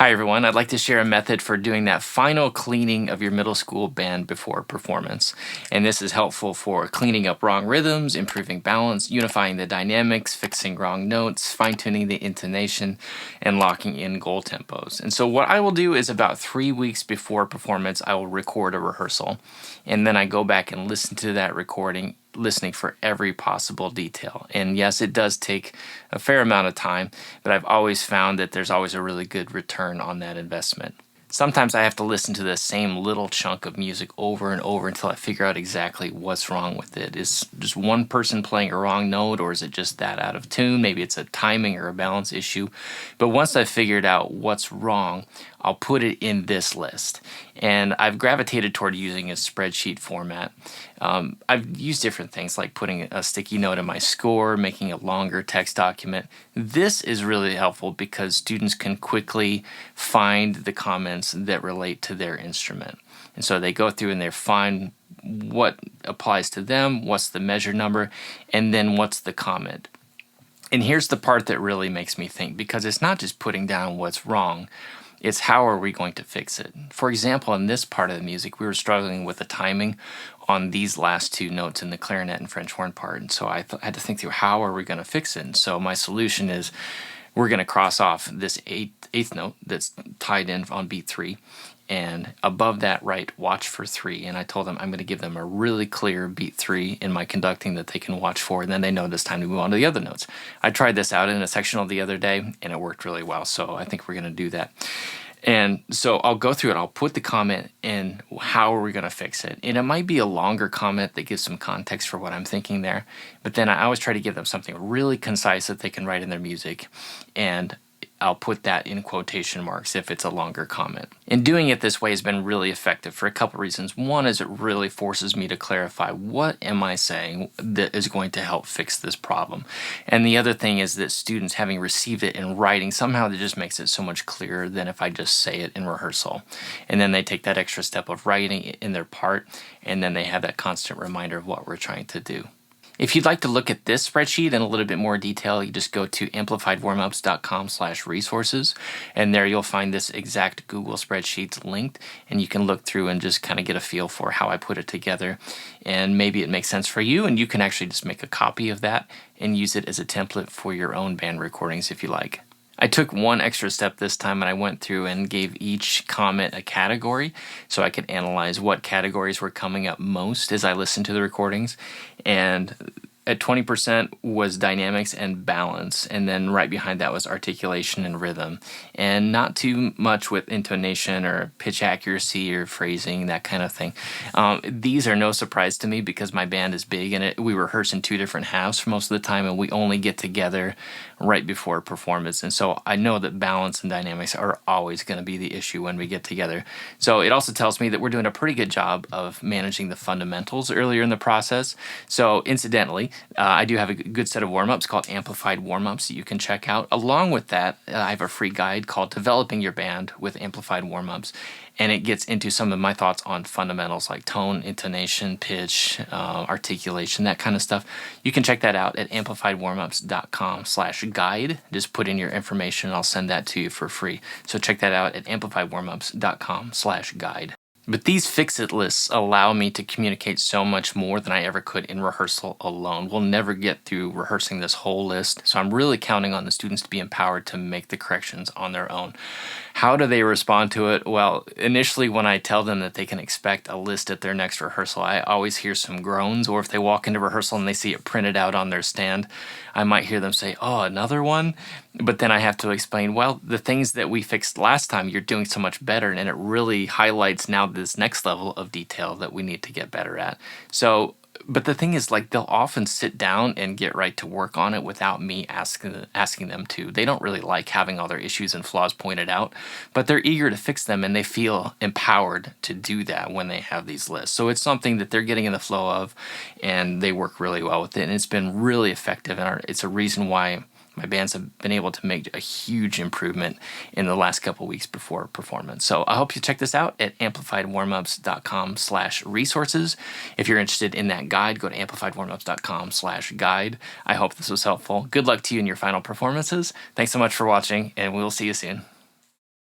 Hi everyone, I'd like to share a method for doing that final cleaning of your middle school band before performance. And this is helpful for cleaning up wrong rhythms, improving balance, unifying the dynamics, fixing wrong notes, fine-tuning the intonation, and locking in goal tempos. And so what I will do is about 3 weeks before performance, I will record a rehearsal. And then I go back and listen to that recording, listening for every possible detail. And yes, it does take a fair amount of time, but I've always found that there's always a really good return on that investment. Sometimes I have to listen to the same little chunk of music over and over until I figure out exactly what's wrong with it. Is just one person playing a wrong note, or is it just that out of tune? Maybe it's a timing or a balance issue. But once I've figured out what's wrong, I'll put it in this list. And I've gravitated toward using a spreadsheet format. I've used different things like putting a sticky note in my score, making a longer text document. This is really helpful because students can quickly find the comments that relate to their instrument. And so they go through and they find what applies to them, what's the measure number, and then what's the comment. And here's the part that really makes me think, because it's not just putting down what's wrong, it's how are we going to fix it. For example, in this part of the music, we were struggling with the timing on these last two notes in the clarinet and French horn part. And so I had to think through how are we going to fix it. And so my solution is we're going to cross off this eighth note that's tied in on beat 3. And above that, write watch for 3. And I told them I'm going to give them a really clear beat 3 in my conducting that they can watch for, and then they know it's time to move on to the other notes. I tried this out in a sectional the other day, and it worked really well, so I think we're going to do that. And so I'll go through it. I'll put the comment in, how are we going to fix it? And it might be a longer comment that gives some context for what I'm thinking there. But then I always try to give them something really concise that they can write in their music. And I'll put that in quotation marks if it's a longer comment. And doing it this way has been really effective for a couple reasons. One is it really forces me to clarify what am I saying that is going to help fix this problem. And the other thing is that students, having received it in writing, somehow that just makes it so much clearer than if I just say it in rehearsal. And then they take that extra step of writing it in their part, and then they have that constant reminder of what we're trying to do. If you'd like to look at this spreadsheet in a little bit more detail, you just go to amplifiedwarmups.com/resources, and there you'll find this exact Google spreadsheet linked, and you can look through and just kind of get a feel for how I put it together, and maybe it makes sense for you, and you can actually just make a copy of that and use it as a template for your own band recordings if you like. I took one extra step this time, and I went through and gave each comment a category so I could analyze what categories were coming up most as I listened to the recordings. And at 20% was dynamics and balance, and then right behind that was articulation and rhythm, and not too much with intonation or pitch accuracy or phrasing, that kind of thing. These are no surprise to me because my band is big, and we rehearse in 2 different halves for most of the time, and we only get together right before performance. And so I know that balance and dynamics are always going to be the issue when we get together. So it also tells me that we're doing a pretty good job of managing the fundamentals earlier in the process. So incidentally, I do have a good set of warm-ups called Amplified Warmups that you can check out. Along with that, I have a free guide called Developing Your Band with Amplified Warmups, and it gets into some of my thoughts on fundamentals like tone, intonation, pitch, articulation, that kind of stuff. You can check that out at amplifiedwarmups.com/guide. Just put in your information and I'll send that to you for free. So check that out at amplifiedwarmups.com/guide. But these fix-it lists allow me to communicate so much more than I ever could in rehearsal alone. We'll never get through rehearsing this whole list, so I'm really counting on the students to be empowered to make the corrections on their own. How do they respond to it? Well, initially when I tell them that they can expect a list at their next rehearsal, I always hear some groans, or if they walk into rehearsal and they see it printed out on their stand, I might hear them say, "Oh, another one?" But then I have to explain, well, the things that we fixed last time, you're doing so much better, and it really highlights now this next level of detail that we need to get better at. So, but the thing is, like, they'll often sit down and get right to work on it without me asking them to. They don't really like having all their issues and flaws pointed out, but they're eager to fix them, and they feel empowered to do that when they have these lists. So it's something that they're getting in the flow of, and they work really well with it, and it's been really effective, and it's a reason why my bands have been able to make a huge improvement in the last couple weeks before performance. So I hope you check this out at amplifiedwarmups.com/resources. If you're interested in that guide, go to amplifiedwarmups.com/guide. I hope this was helpful. Good luck to you in your final performances. Thanks so much for watching, and we'll see you soon.